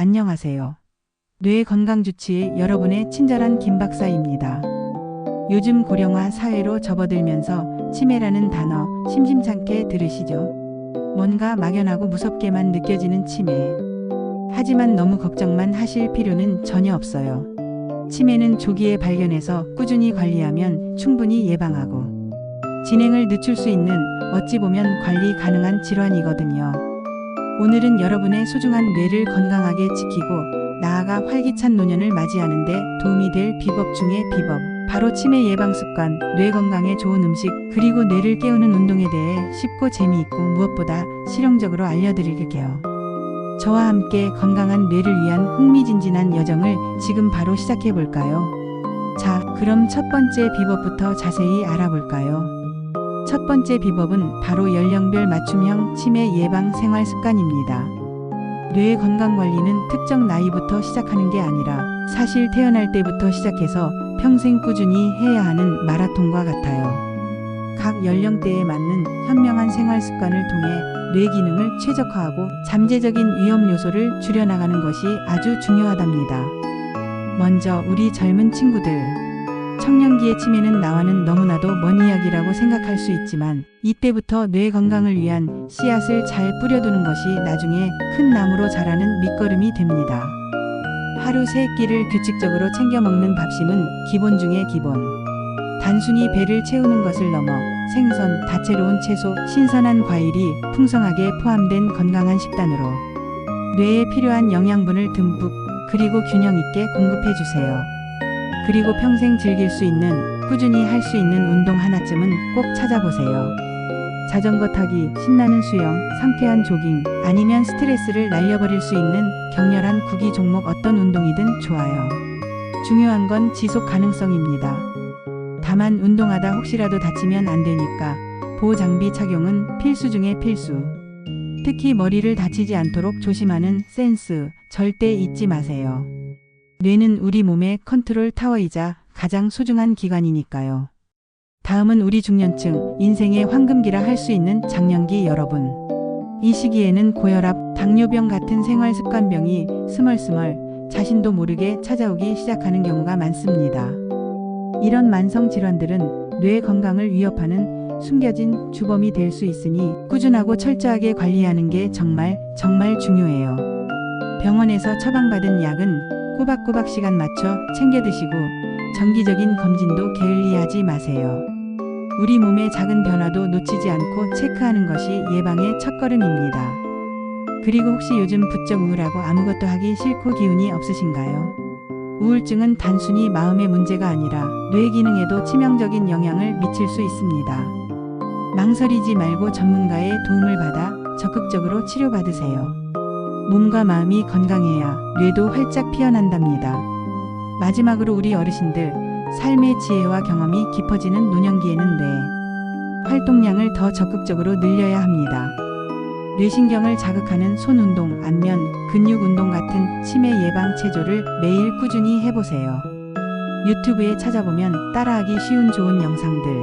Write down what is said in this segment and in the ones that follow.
안녕하세요. 뇌 건강 주치의 여러분의 친절한 김 박사입니다. 요즘 고령화 사회로 접어들면서 치매라는 단어 심심찮게 들으시죠? 뭔가 막연하고 무섭게만 느껴지는 치매. 하지만 너무 걱정만 하실 필요는 전혀 없어요. 치매는 조기에 발견해서 꾸준히 관리하면 충분히 예방하고 진행을 늦출 수 있는 어찌 보면 관리 가능한 질환이거든요. 오늘은 여러분의 소중한 뇌를 건강하게 지키고 나아가 활기찬 노년을 맞이하는 데 도움이 될 비법 중에 비법, 바로 치매 예방 습관, 뇌 건강에 좋은 음식, 그리고 뇌를 깨우는 운동에 대해 쉽고 재미있고 무엇보다 실용적으로 알려드릴게요. 저와 함께 건강한 뇌를 위한 흥미진진한 여정을 지금 바로 시작해볼까요? 자, 그럼 첫 번째 비법부터 자세히 알아볼까요? 첫 번째 비법은 바로 연령별 맞춤형 치매 예방 생활 습관입니다. 뇌 건강 관리는 특정 나이부터 시작하는 게 아니라 사실 태어날 때부터 시작해서 평생 꾸준히 해야 하는 마라톤과 같아요. 각 연령대에 맞는 현명한 생활 습관을 통해 뇌 기능을 최적화하고 잠재적인 위험 요소를 줄여나가는 것이 아주 중요하답니다. 먼저 우리 젊은 친구들. 청년기의 치매는 나와는 너무나도 먼 이야기라고 생각할 수 있지만 이때부터 뇌 건강을 위한 씨앗을 잘 뿌려두는 것이 나중에 큰 나무로 자라는 밑거름이 됩니다. 하루 3끼를 규칙적으로 챙겨 먹는 밥심은 기본 중의 기본. 단순히 배를 채우는 것을 넘어 생선, 다채로운 채소, 신선한 과일이 풍성하게 포함된 건강한 식단으로 뇌에 필요한 영양분을 듬뿍 그리고 균형 있게 공급해 주세요. 그리고 평생 즐길 수 있는, 꾸준히 할 수 있는 운동 하나쯤은 꼭 찾아보세요. 자전거 타기, 신나는 수영, 상쾌한 조깅, 아니면 스트레스를 날려버릴 수 있는 격렬한 구기 종목 어떤 운동이든 좋아요. 중요한 건 지속 가능성입니다. 다만 운동하다 혹시라도 다치면 안 되니까 보호 장비 착용은 필수 중에 필수. 특히 머리를 다치지 않도록 조심하는 센스 절대 잊지 마세요. 뇌는 우리 몸의 컨트롤 타워이자 가장 소중한 기관이니까요. 다음은 우리 중년층, 인생의 황금기라 할 수 있는 장년기 여러분. 이 시기에는 고혈압, 당뇨병 같은 생활습관병이 스멀스멀 자신도 모르게 찾아오기 시작하는 경우가 많습니다. 이런 만성 질환들은 뇌 건강을 위협하는 숨겨진 주범이 될 수 있으니 꾸준하고 철저하게 관리하는 게 정말 중요해요. 병원에서 처방받은 약은 꼬박꼬박 시간 맞춰 챙겨 드시고 정기적인 검진도 게을리하지 마세요. 우리 몸의 작은 변화도 놓치지 않고 체크하는 것이 예방의 첫걸음입니다. 그리고 혹시 요즘 부쩍 우울하고 아무것도 하기 싫고 기운이 없으신가요? 우울증은 단순히 마음의 문제가 아니라 뇌 기능에도 치명적인 영향을 미칠 수 있습니다. 망설이지 말고 전문가의 도움을 받아 적극적으로 치료받으세요. 몸과 마음이 건강해야 뇌도 활짝 피어난답니다. 마지막으로 우리 어르신들, 삶의 지혜와 경험이 깊어지는 노년기에는 뇌 활동량을 더 적극적으로 늘려야 합니다. 뇌신경을 자극하는 손운동, 안면, 근육운동 같은 치매 예방 체조를 매일 꾸준히 해보세요. 유튜브에 찾아보면 따라하기 쉬운 좋은 영상들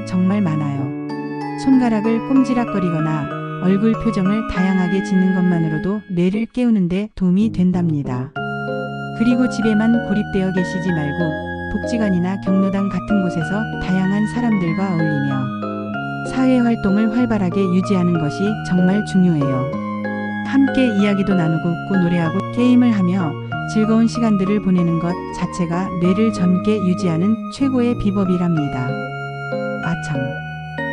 정말 많아요. 손가락을 꼼지락거리거나 얼굴 표정을 다양하게 짓는 것만으로도 뇌를 깨우는데 도움이 된답니다. 그리고 집에만 고립되어 계시지 말고 복지관이나 경로당 같은 곳에서 다양한 사람들과 어울리며 사회활동을 활발하게 유지하는 것이 정말 중요해요. 함께 이야기도 나누고 웃고 노래하고 게임을 하며 즐거운 시간들을 보내는 것 자체가 뇌를 젊게 유지하는 최고의 비법이랍니다. 아참,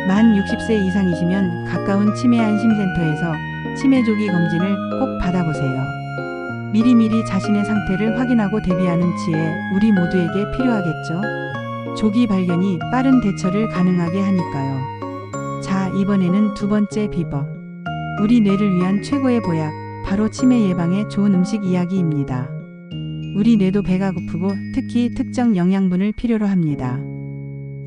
만 60세 이상이시면 가까운 치매 안심센터에서 치매 조기 검진을 꼭 받아보세요. 미리미리 자신의 상태를 확인하고 대비하는 지혜, 우리 모두에게 필요하겠죠? 조기 발견이 빠른 대처를 가능하게 하니까요. 자, 이번에는 두 번째 비법. 우리 뇌를 위한 최고의 보약, 바로 치매 예방에 좋은 음식 이야기입니다. 우리 뇌도 배가 고프고 특히 특정 영양분을 필요로 합니다.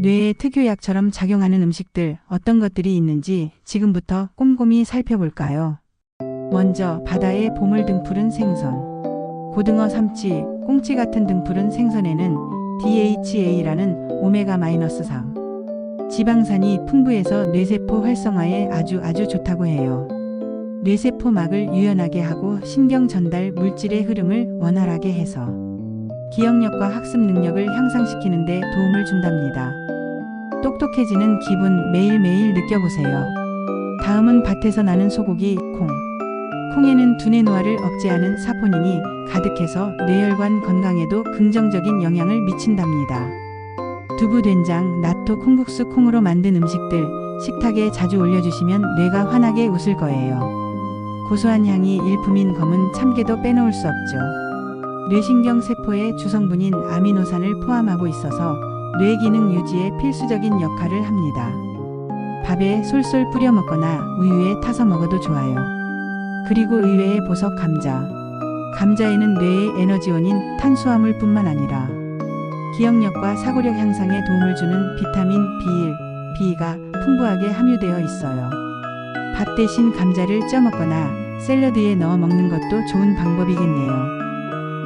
뇌의 특효약처럼 작용하는 음식들 어떤 것들이 있는지 지금부터 꼼꼼히 살펴볼까요? 먼저 바다의 보물 등푸른 생선. 고등어, 삼치, 꽁치 같은 등푸른 생선에는 DHA라는 오메가-상 지방산이 풍부해서 뇌세포 활성화에 아주 좋다고 해요. 뇌세포막을 유연하게 하고 신경 전달 물질의 흐름을 원활하게 해서 기억력과 학습 능력을 향상시키는 데 도움을 준답니다. 똑똑해지는 기분 매일매일 느껴보세요. 다음은 밭에서 나는 소고기, 콩. 콩에는 두뇌 노화를 억제하는 사포닌이 가득해서 뇌혈관 건강에도 긍정적인 영향을 미친답니다. 두부, 된장, 나토, 콩국수, 콩으로 만든 음식들 식탁에 자주 올려주시면 뇌가 환하게 웃을 거예요. 고소한 향이 일품인 검은 참깨도 빼놓을 수 없죠. 뇌신경 세포의 주성분인 아미노산을 포함하고 있어서 뇌 기능 유지에 필수적인 역할을 합니다. 밥에 솔솔 뿌려 먹거나 우유에 타서 먹어도 좋아요. 그리고 의외의 보석 감자. 감자에는 뇌의 에너지원인 탄수화물뿐만 아니라 기억력과 사고력 향상에 도움을 주는 비타민 B1, B가 풍부하게 함유되어 있어요. 밥 대신 감자를 쪄 먹거나 샐러드에 넣어 먹는 것도 좋은 방법이겠네요.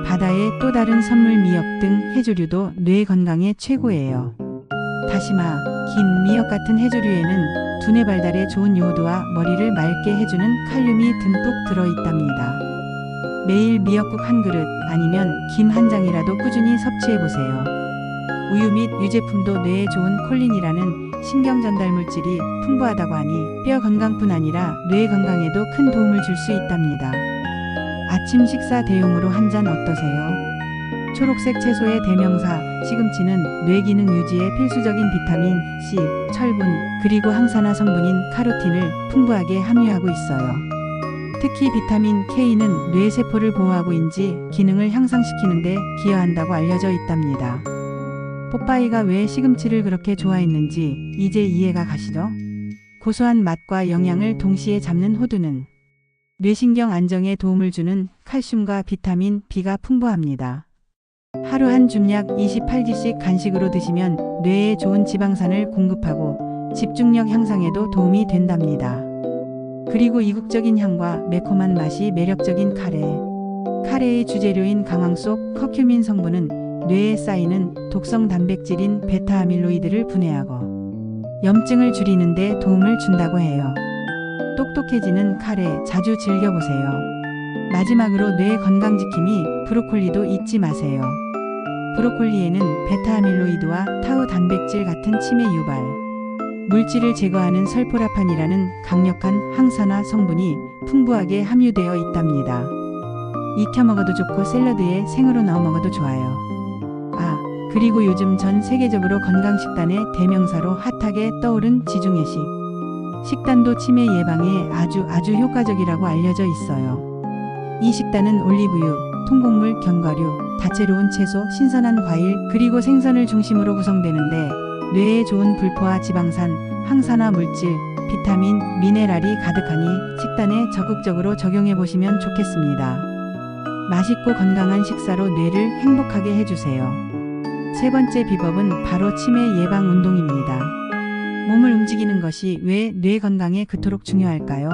바다의 또 다른 선물 미역 등 해조류도 뇌 건강에 최고예요. 다시마, 김, 미역 같은 해조류에는 두뇌 발달에 좋은 요오드와 머리를 맑게 해주는 칼륨이 듬뿍 들어있답니다. 매일 미역국 한 그릇 아니면 김 한 장이라도 꾸준히 섭취해보세요. 우유 및 유제품도 뇌에 좋은 콜린이라는 신경 전달 물질이 풍부하다고 하니 뼈 건강뿐 아니라 뇌 건강에도 큰 도움을 줄 수 있답니다. 아침 식사 대용으로 한 잔 어떠세요? 초록색 채소의 대명사 시금치는 뇌 기능 유지에 필수적인 비타민 C, 철분, 그리고 항산화 성분인 카로틴을 풍부하게 함유하고 있어요. 특히 비타민 K는 뇌 세포를 보호하고 인지 기능을 향상시키는 데 기여한다고 알려져 있답니다. 뽀빠이가 왜 시금치를 그렇게 좋아했는지 이제 이해가 가시죠? 고소한 맛과 영양을 동시에 잡는 호두는 뇌신경 안정에 도움을 주는 칼슘과 비타민 B가 풍부합니다. 하루 한 줌약 28g씩 간식으로 드시면 뇌에 좋은 지방산을 공급하고 집중력 향상에도 도움이 된답니다. 그리고 이국적인 향과 매콤한 맛이 매력적인 카레. 카레의 주재료인 강황 속 커큐민 성분은 뇌에 쌓이는 독성 단백질인 베타아밀로이드를 분해하고 염증을 줄이는 데 도움을 준다고 해요. 똑똑해지는 카레 자주 즐겨보세요. 마지막으로 뇌 건강 지킴이 브로콜리도 잊지 마세요. 브로콜리에는 베타아밀로이드와 타우 단백질 같은 치매 유발 물질을 제거하는 설포라판이라는 강력한 항산화 성분이 풍부하게 함유되어 있답니다. 익혀 먹어도 좋고 샐러드에 생으로 넣어 먹어도 좋아요. 그리고 요즘 전 세계적으로 건강식단의 대명사로 핫하게 떠오른 지중해식. 식단도 치매 예방에 아주 효과적이라고 알려져 있어요. 이 식단은 올리브유, 통곡물, 견과류, 다채로운 채소, 신선한 과일, 그리고 생선을 중심으로 구성되는데 뇌에 좋은 불포화 지방산, 항산화 물질, 비타민, 미네랄이 가득하니 식단에 적극적으로 적용해 보시면 좋겠습니다. 맛있고 건강한 식사로 뇌를 행복하게 해주세요. 세 번째 비법은 바로 치매 예방 운동입니다. 몸을 움직이는 것이 왜 뇌 건강에 그토록 중요할까요?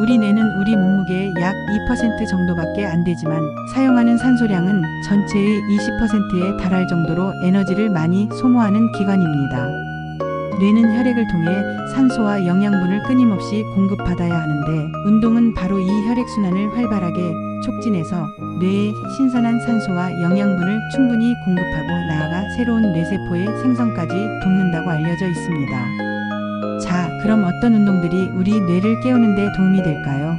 우리 뇌는 우리 몸무게의 약 2% 정도밖에 안 되지만 사용하는 산소량은 전체의 20%에 달할 정도로 에너지를 많이 소모하는 기관입니다. 뇌는 혈액을 통해 산소와 영양분을 끊임없이 공급받아야 하는데 운동은 바로 이 혈액순환을 활발하게 촉진해서 뇌에 신선한 산소와 영양분을 충분히 공급하고 나아가 새로운 뇌세포의 생성까지 돕는다고 알려져 있습니다. 자, 그럼 어떤 운동들이 우리 뇌를 깨우는 데 도움이 될까요?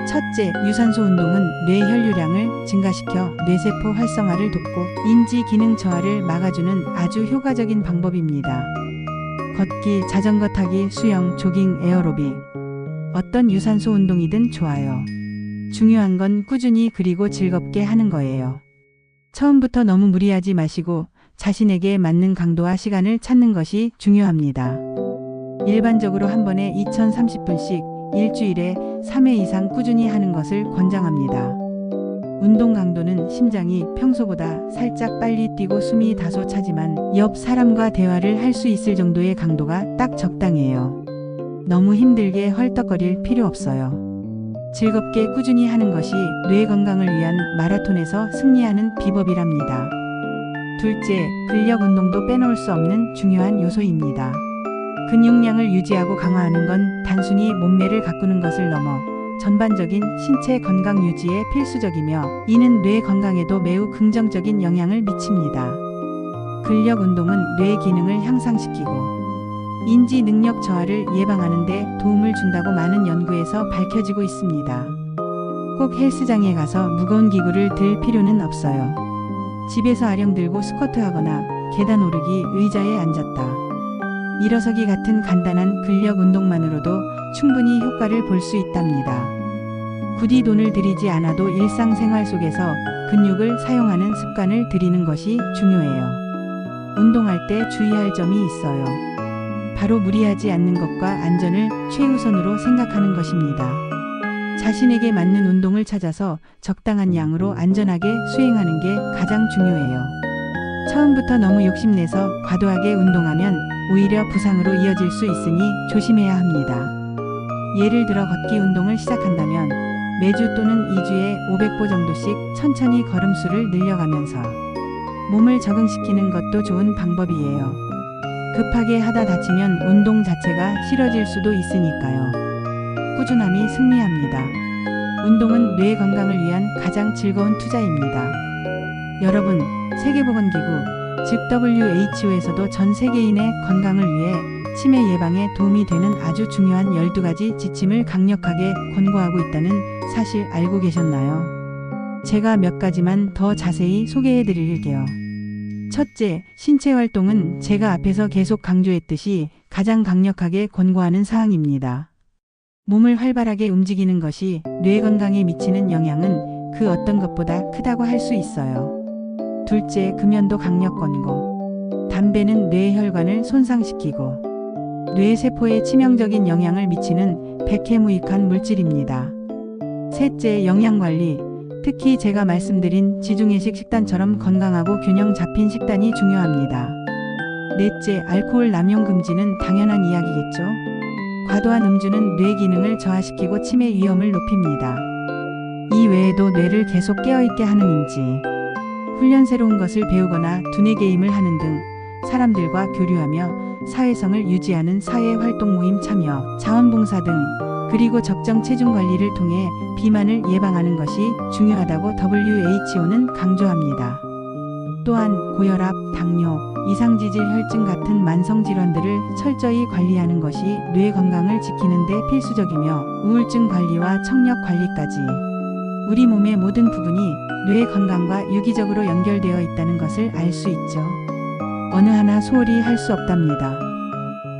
첫째, 유산소 운동은 뇌 혈류량을 증가시켜 뇌세포 활성화를 돕고 인지 기능 저하를 막아주는 아주 효과적인 방법입니다. 걷기, 자전거 타기, 수영, 조깅, 에어로빅. 어떤 유산소 운동이든 좋아요. 중요한 건 꾸준히 그리고 즐겁게 하는 거예요. 처음부터 너무 무리하지 마시고 자신에게 맞는 강도와 시간을 찾는 것이 중요합니다. 일반적으로 한 번에 2030분씩 일주일에 3회 이상 꾸준히 하는 것을 권장합니다. 운동 강도는 심장이 평소보다 살짝 빨리 뛰고 숨이 다소 차지만 옆 사람과 대화를 할 수 있을 정도의 강도가 딱 적당해요. 너무 힘들게 헐떡거릴 필요 없어요. 즐겁게 꾸준히 하는 것이 뇌 건강을 위한 마라톤에서 승리하는 비법이랍니다. 둘째, 근력 운동도 빼놓을 수 없는 중요한 요소입니다. 근육량을 유지하고 강화하는 건 단순히 몸매를 가꾸는 것을 넘어 전반적인 신체 건강 유지에 필수적이며 이는 뇌 건강에도 매우 긍정적인 영향을 미칩니다. 근력 운동은 뇌 기능을 향상시키고 인지 능력 저하를 예방하는 데 도움을 준다고 많은 연구에서 밝혀지고 있습니다. 꼭 헬스장에 가서 무거운 기구를 들 필요는 없어요. 집에서 아령 들고 스쿼트 하거나 계단 오르기, 의자에 앉았다 일어서기 같은 간단한 근력 운동만으로도 충분히 효과를 볼 수 있답니다. 굳이 돈을 들이지 않아도 일상생활 속에서 근육을 사용하는 습관을 들이는 것이 중요해요. 운동할 때 주의할 점이 있어요. 바로 무리하지 않는 것과 안전을 최우선으로 생각하는 것입니다. 자신에게 맞는 운동을 찾아서 적당한 양으로 안전하게 수행하는 게 가장 중요해요. 처음부터 너무 욕심내서 과도하게 운동하면 오히려 부상으로 이어질 수 있으니 조심해야 합니다. 예를 들어 걷기 운동을 시작한다면 매주 또는 2주에 500보 정도씩 천천히 걸음수를 늘려가면서 몸을 적응시키는 것도 좋은 방법이에요. 급하게 하다 다치면 운동 자체가 싫어질 수도 있으니까요. 꾸준함이 승리합니다. 운동은 뇌 건강을 위한 가장 즐거운 투자입니다. 여러분, 세계보건기구, 즉 WHO에서도 전 세계인의 건강을 위해 치매 예방에 도움이 되는 아주 중요한 12가지 지침을 강력하게 권고하고 있다는 사실 알고 계셨나요? 제가 몇 가지만 더 자세히 소개해 드릴게요. 첫째, 신체 활동은 제가 앞에서 계속 강조했듯이 가장 강력하게 권고하는 사항입니다. 몸을 활발하게 움직이는 것이 뇌 건강에 미치는 영향은 그 어떤 것보다 크다고 할 수 있어요. 둘째, 금연도 강력 권고. 담배는 뇌 혈관을 손상시키고 뇌 세포에 치명적인 영향을 미치는 백해무익한 물질입니다. 셋째, 영양관리. 특히 제가 말씀드린 지중해식 식단처럼 건강하고 균형 잡힌 식단이 중요합니다. 넷째, 알코올 남용 금지는 당연한 이야기겠죠? 과도한 음주는 뇌 기능을 저하시키고 치매 위험을 높입니다. 이 외에도 뇌를 계속 깨어있게 하는 인지, 훈련, 새로운 것을 배우거나 두뇌 게임을 하는 등 사람들과 교류하며 사회성을 유지하는 사회활동 모임 참여, 자원봉사 등, 그리고 적정 체중 관리를 통해 비만을 예방하는 것이 중요하다고 WHO는 강조합니다. 또한 고혈압, 당뇨, 이상지질 혈증 같은 만성질환들을 철저히 관리하는 것이 뇌 건강을 지키는 데 필수적이며 우울증 관리와 청력 관리까지 우리 몸의 모든 부분이 뇌 건강과 유기적으로 연결되어 있다는 것을 알 수 있죠. 어느 하나 소홀히 할 수 없답니다.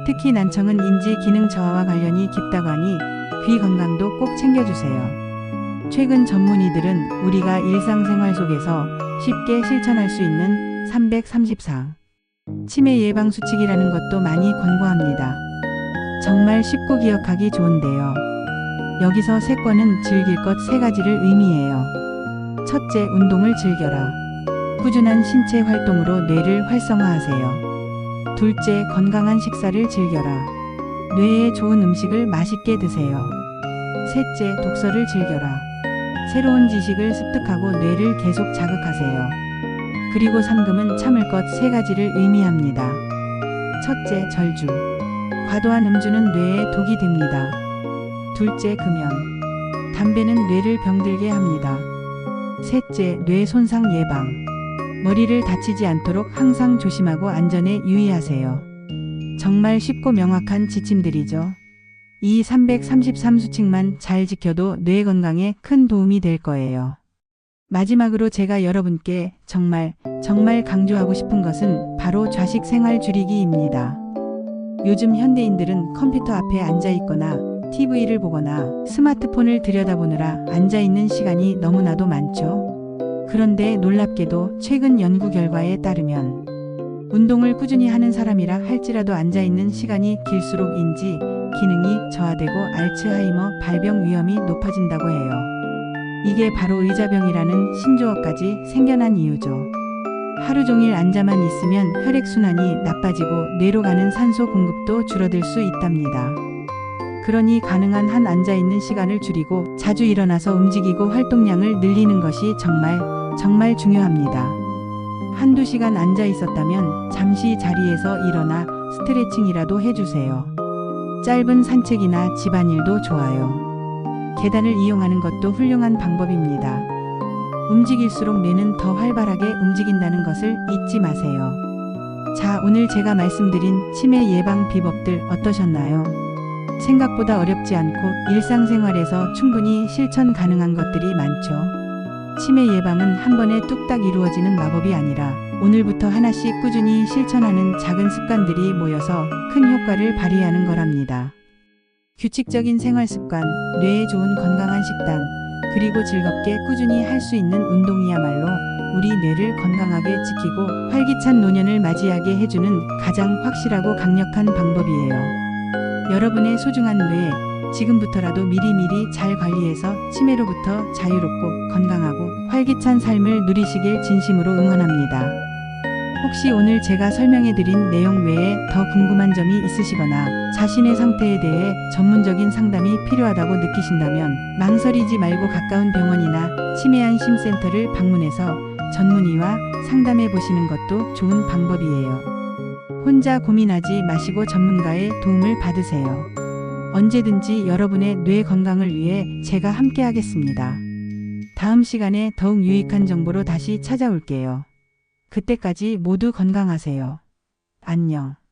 특히 난청은 인지 기능 저하와 관련이 깊다고 하니 귀 건강도 꼭 챙겨주세요. 최근 전문의들은 우리가 일상생활 속에서 쉽게 실천할 수 있는 334 치매 예방 수칙이라는 것도 많이 권고합니다. 정말 쉽고 기억하기 좋은데요. 여기서 3권은 즐길 것 3가지를 의미해요. 첫째, 운동을 즐겨라. 꾸준한 신체 활동으로 뇌를 활성화하세요. 둘째, 건강한 식사를 즐겨라. 뇌에 좋은 음식을 맛있게 드세요. 셋째, 독서를 즐겨라. 새로운 지식을 습득하고 뇌를 계속 자극하세요. 그리고 3금은 참을 것 3가지를 의미합니다. 첫째, 절주. 과도한 음주는 뇌에 독이 됩니다. 둘째, 금연. 담배는 뇌를 병들게 합니다. 셋째, 뇌 손상 예방. 머리를 다치지 않도록 항상 조심하고 안전에 유의하세요. 정말 쉽고 명확한 지침들이죠. 이 333수칙만 잘 지켜도 뇌 건강에 큰 도움이 될 거예요. 마지막으로 제가 여러분께 정말 강조하고 싶은 것은 바로 좌식 생활 줄이기입니다. 요즘 현대인들은 컴퓨터 앞에 앉아 있거나 TV를 보거나 스마트폰을 들여다보느라 앉아 있는 시간이 너무나도 많죠. 그런데 놀랍게도 최근 연구 결과에 따르면 운동을 꾸준히 하는 사람이라 할지라도 앉아 있는 시간이 길수록 인지 기능이 저하되고 알츠하이머 발병 위험이 높아진다고 해요. 이게 바로 의자병이라는 신조어까지 생겨난 이유죠. 하루 종일 앉아만 있으면 혈액순환이 나빠지고 뇌로 가는 산소 공급도 줄어들 수 있답니다. 그러니 가능한 한 앉아있는 시간을 줄이고 자주 일어나서 움직이고 활동량을 늘리는 것이 정말 중요합니다. 한두 시간 앉아 있었다면 잠시 자리에서 일어나 스트레칭이라도 해주세요. 짧은 산책이나 집안일도 좋아요. 계단을 이용하는 것도 훌륭한 방법입니다. 움직일수록 뇌는 더 활발하게 움직인다는 것을 잊지 마세요. 자, 오늘 제가 말씀드린 치매 예방 비법들 어떠셨나요? 생각보다 어렵지 않고 일상생활에서 충분히 실천 가능한 것들이 많죠. 치매 예방은 한 번에 뚝딱 이루어지는 마법이 아니라 오늘부터 하나씩 꾸준히 실천하는 작은 습관들이 모여서 큰 효과를 발휘하는 거랍니다. 규칙적인 생활 습관, 뇌에 좋은 건강한 식단, 그리고 즐겁게 꾸준히 할 수 있는 운동이야말로 우리 뇌를 건강하게 지키고 활기찬 노년을 맞이하게 해주는 가장 확실하고 강력한 방법이에요. 여러분의 소중한 뇌, 지금부터라도 미리미리 잘 관리해서 치매로부터 자유롭고 건강하고 활기찬 삶을 누리시길 진심으로 응원합니다. 혹시 오늘 제가 설명해드린 내용 외에 더 궁금한 점이 있으시거나 자신의 상태에 대해 전문적인 상담이 필요하다고 느끼신다면 망설이지 말고 가까운 병원이나 치매안심센터를 방문해서 전문의와 상담해 보시는 것도 좋은 방법이에요. 혼자 고민하지 마시고 전문가의 도움을 받으세요. 언제든지 여러분의 뇌 건강을 위해 제가 함께하겠습니다. 다음 시간에 더욱 유익한 정보로 다시 찾아올게요. 그때까지 모두 건강하세요. 안녕.